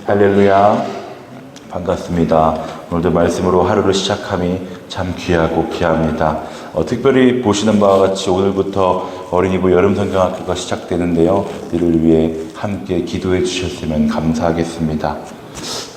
할렐루야, 반갑습니다. 오늘도 말씀으로 하루를 시작함이 참 귀하고 귀합니다. 특별히 보시는 바와 같이 오늘부터 어린이부 여름성경학교가 시작되는데요. 이를 위해 함께 기도해 주셨으면 감사하겠습니다.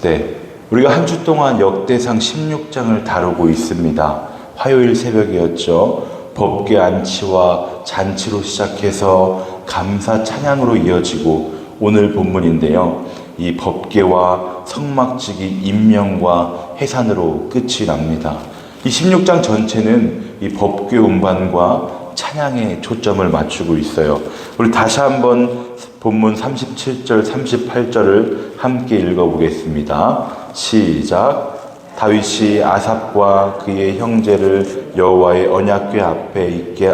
네, 우리가 한 주 동안 역대상 16장을 다루고 있습니다. 화요일 새벽이었죠. 법궤 안치와 잔치로 시작해서 감사 찬양으로 이어지고 오늘 본문인데요. 이 법궤와 성막지기 임명과 해산으로 끝이 납니다. 이 16장 전체는 이 법궤 운반과 찬양에 초점을 맞추고 있어요. 우리 다시 한번 본문 37절, 38절을 함께 읽어보겠습니다. 시작. 다윗이 아삽과 그의 형제를 여호와의 언약궤 앞에 있게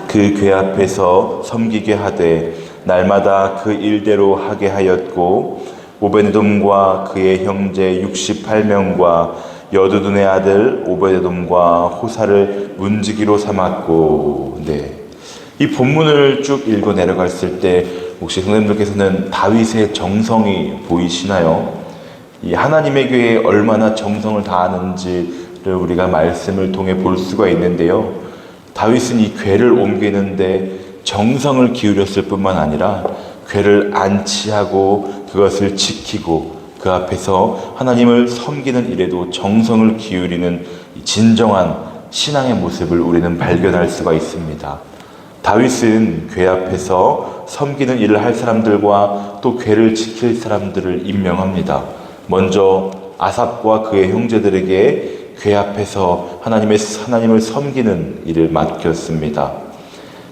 그 궤 앞에서 섬기게 하되 날마다 그 일대로 하게 하였고 오베데돔과 그의 형제 68명과 여두둔의 아들 오베데돔과 호사를 문지기로 삼았고. 네, 이 본문을 쭉 읽어 내려갔을 때 혹시 선생님들께서는 다윗의 정성이 보이시나요? 이 하나님의 궤에 얼마나 정성을 다하는지를 우리가 말씀을 통해 볼 수가 있는데요. 다윗은 이 궤를 옮기는데 정성을 기울였을 뿐만 아니라 궤를 안치하고 그것을 지키고 그 앞에서 하나님을 섬기는 일에도 정성을 기울이는 진정한 신앙의 모습을 우리는 발견할 수가 있습니다. 다윗은 궤 앞에서 섬기는 일을 할 사람들과 또 궤를 지킬 사람들을 임명합니다. 먼저 아삽과 그의 형제들에게 궤 앞에서 하나님을 섬기는 일을 맡겼습니다.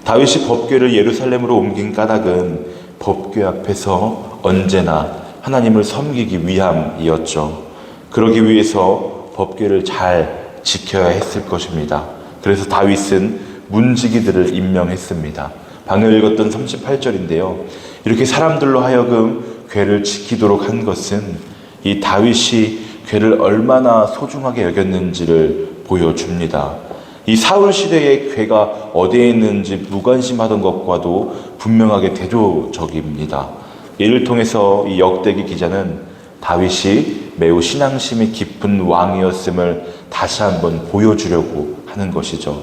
다윗이 법궤를 예루살렘으로 옮긴 까닭은 법궤 앞에서 언제나 하나님을 섬기기 위함이었죠. 그러기 위해서 법궤를 잘 지켜야 했을 것입니다. 그래서 다윗은 문지기들을 임명했습니다. 방금 읽었던 38절인데요. 이렇게 사람들로 하여금 궤를 지키도록 한 것은 이 다윗이 궤를 얼마나 소중하게 여겼는지를 보여줍니다. 이 사울 시대의 궤가 어디에 있는지 무관심하던 것과도 분명하게 대조적입니다. 이를 통해서 이 역대기 기자는 다윗이 매우 신앙심이 깊은 왕이었음을 다시 한번 보여주려고 하는 것이죠.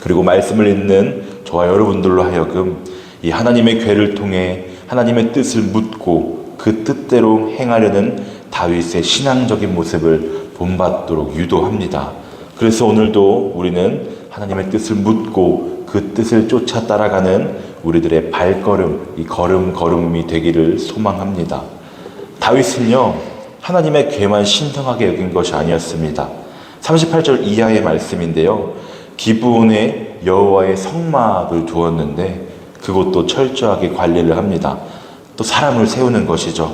그리고 말씀을 읽는 저와 여러분들로 하여금 이 하나님의 궤를 통해 하나님의 뜻을 묻고 그 뜻대로 행하려는 다윗의 신앙적인 모습을 본받도록 유도합니다. 그래서 오늘도 우리는 하나님의 뜻을 묻고 그 뜻을 쫓아 따라가는 우리들의 발걸음, 이 걸음이 되기를 소망합니다. 다윗은요, 하나님의 궤만 신성하게 여긴 것이 아니었습니다. 38절 이하의 말씀인데요. 기브온에 여호와의 성막을 두었는데 그것도 철저하게 관리를 합니다. 또 사람을 세우는 것이죠.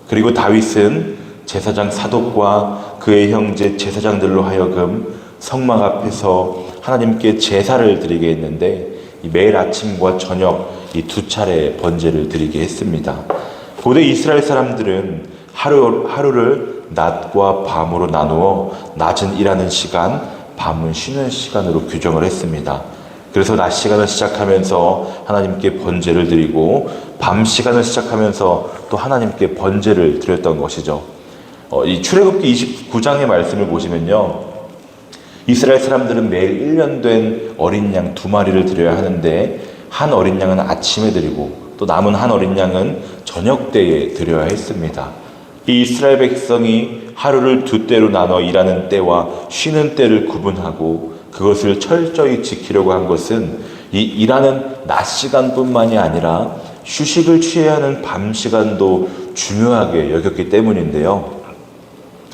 그리고 다윗은 제사장 사독과 그의 형제 제사장들로 하여금 성막 앞에서 하나님께 제사를 드리게 했는데 매일 아침과 저녁 이 두 차례 번제를 드리게 했습니다. 고대 이스라엘 사람들은 하루를 낮과 밤으로 나누어 낮은 일하는 시간, 밤은 쉬는 시간으로 규정을 했습니다. 그래서 낮 시간을 시작하면서 하나님께 번제를 드리고 밤 시간을 시작하면서 또 하나님께 번제를 드렸던 것이죠. 이 출애굽기 29장의 말씀을 보시면요. 이스라엘 사람들은 매일 1년 된 어린 양 2마리를 드려야 하는데 한 어린 양은 아침에 드리고 또 남은 한 어린 양은 저녁 때에 드려야 했습니다. 이 이스라엘 백성이 하루를 두 때로 나눠 일하는 때와 쉬는 때를 구분하고 그것을 철저히 지키려고 한 것은 이 일하는 낮 시간뿐만이 아니라 휴식을 취해야 하는 밤 시간도 중요하게 여겼기 때문인데요.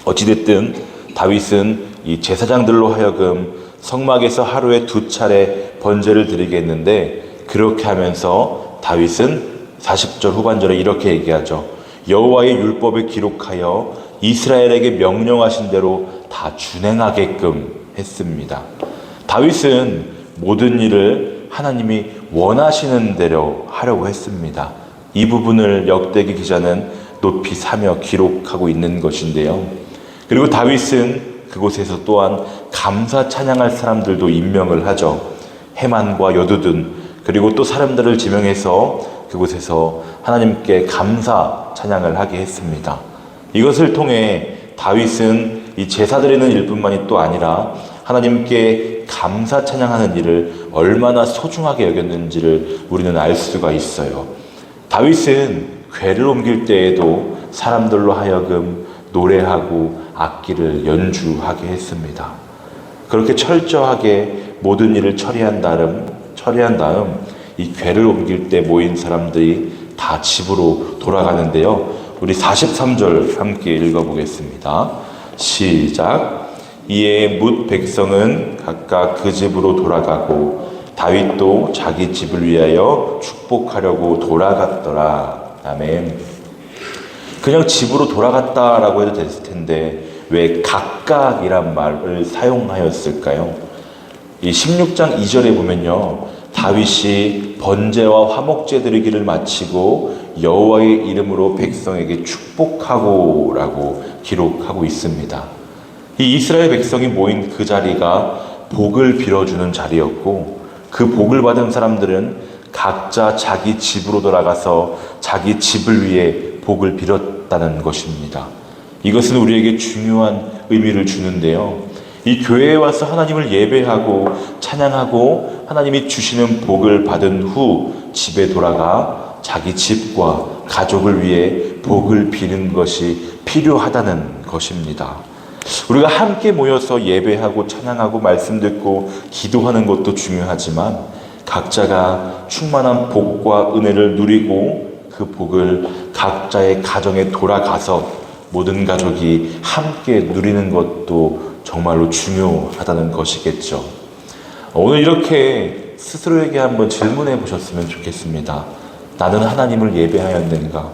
어찌됐든 다윗은 이 제사장들로 하여금 성막에서 하루에 2차례 번제를 드리게 했는데 그렇게 하면서 다윗은 40절 후반절에 이렇게 얘기하죠. 여호와의 율법을 기록하여 이스라엘에게 명령하신 대로 다 준행하게끔 했습니다. 다윗은 모든 일을 하나님이 원하시는 대로 하려고 했습니다. 이 부분을 역대기 기자는 높이 사며 기록하고 있는 것인데요. 그리고 다윗은 그곳에서 또한 감사 찬양할 사람들도 임명을 하죠. 헤만과 여두둔 그리고 또 사람들을 지명해서 그곳에서 하나님께 감사 찬양을 하게 했습니다. 이것을 통해 다윗은 이 제사 드리는 일뿐만이 또 아니라 하나님께 감사 찬양하는 일을 얼마나 소중하게 여겼는지를 우리는 알 수가 있어요. 다윗은 궤를 옮길 때에도 사람들로 하여금 노래하고 악기를 연주하게 했습니다. 그렇게 철저하게 모든 일을 처리한 다음 이 궤를 옮길 때 모인 사람들이 다 집으로 돌아가는데요. 우리 43절 함께 읽어보겠습니다. 시작. 이에 뭇 백성은 각각 그 집으로 돌아가고 다윗도 자기 집을 위하여 축복하려고 돌아갔더라. 아멘. 그냥 집으로 돌아갔다라고 해도 됐을 텐데 왜 각각이란 말을 사용하였을까요? 이 16장 2절에 보면요, 다윗이 번제와 화목제 드리기를 마치고 여호와의 이름으로 백성에게 축복하고라고 기록하고 있습니다. 이 이스라엘 백성이 모인 그 자리가 복을 빌어주는 자리였고, 그 복을 받은 사람들은 각자 자기 집으로 돌아가서 자기 집을 위해 복을 빌었다는 것입니다. 이것은 우리에게 중요한 의미를 주는데요. 이 교회에 와서 하나님을 예배하고 찬양하고 하나님이 주시는 복을 받은 후 집에 돌아가 자기 집과 가족을 위해 복을 비는 것이 필요하다는 것입니다. 우리가 함께 모여서 예배하고 찬양하고 말씀 듣고 기도하는 것도 중요하지만 각자가 충만한 복과 은혜를 누리고 그 복을 각자의 가정에 돌아가서 모든 가족이 함께 누리는 것도 정말로 중요하다는 것이겠죠. 오늘 이렇게 스스로에게 한번 질문해 보셨으면 좋겠습니다. 나는 하나님을 예배하였는가?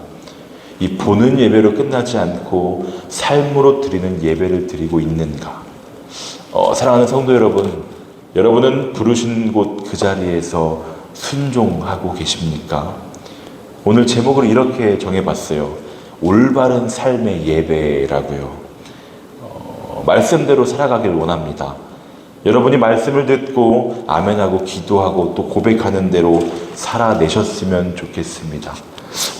이 보는 예배로 끝나지 않고 삶으로 드리는 예배를 드리고 있는가? 사랑하는 성도 여러분, 여러분은 부르신 곳 그 자리에서 순종하고 계십니까? 오늘 제목을 이렇게 정해봤어요. 올바른 삶의 예배라고요. 말씀대로 살아가길 원합니다. 여러분이 말씀을 듣고 아멘하고 기도하고 또 고백하는 대로 살아내셨으면 좋겠습니다.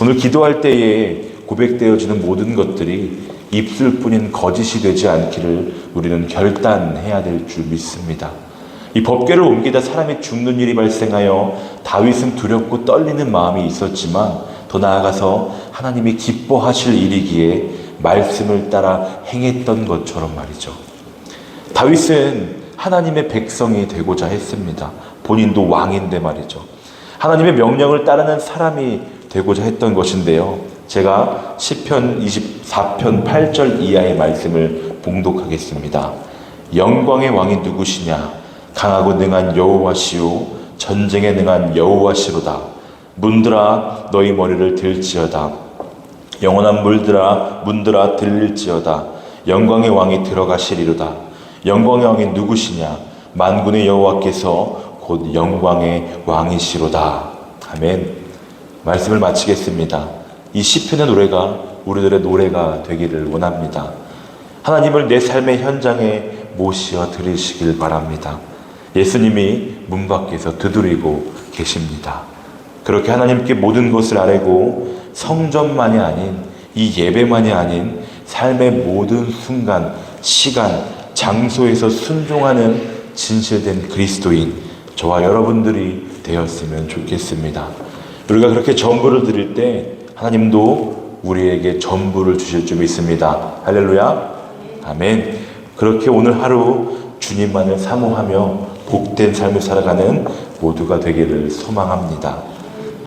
오늘 기도할 때에 고백되어지는 모든 것들이 입술뿐인 거짓이 되지 않기를 우리는 결단해야 될 줄 믿습니다. 이 법궤를 옮기다 사람이 죽는 일이 발생하여 다윗은 두렵고 떨리는 마음이 있었지만 더 나아가서 하나님이 기뻐하실 일이기에 말씀을 따라 행했던 것처럼 말이죠. 다윗은 하나님의 백성이 되고자 했습니다. 본인도 왕인데 말이죠. 하나님의 명령을 따르는 사람이 되고자 했던 것인데요. 제가 시편 24편 8절 이하의 말씀을 봉독하겠습니다. 영광의 왕이 누구시냐? 강하고 능한 여호와시오, 전쟁에 능한 여호와시로다. 문들아 너희 머리를 들지어다. 영원한 문들아 들릴지어다. 영광의 왕이 들어가시리로다. 영광의 왕이 누구시냐? 만군의 여호와께서 곧 영광의 왕이시로다. 아멘. 말씀을 마치겠습니다. 이 시편의 노래가 우리들의 노래가 되기를 원합니다. 하나님을 내 삶의 현장에 모시어 드리시길 바랍니다. 예수님이 문 밖에서 두드리고 계십니다. 그렇게 하나님께 모든 것을 아뢰고 성전만이 아닌 이 예배만이 아닌 삶의 모든 순간, 시간, 장소에서 순종하는 진실된 그리스도인 저와 여러분들이 되었으면 좋겠습니다. 우리가 그렇게 전부를 드릴 때 하나님도 우리에게 전부를 주실 줄 믿습니다. 할렐루야. 아멘. 그렇게 오늘 하루 주님만을 사모하며 복된 삶을 살아가는 모두가 되기를 소망합니다.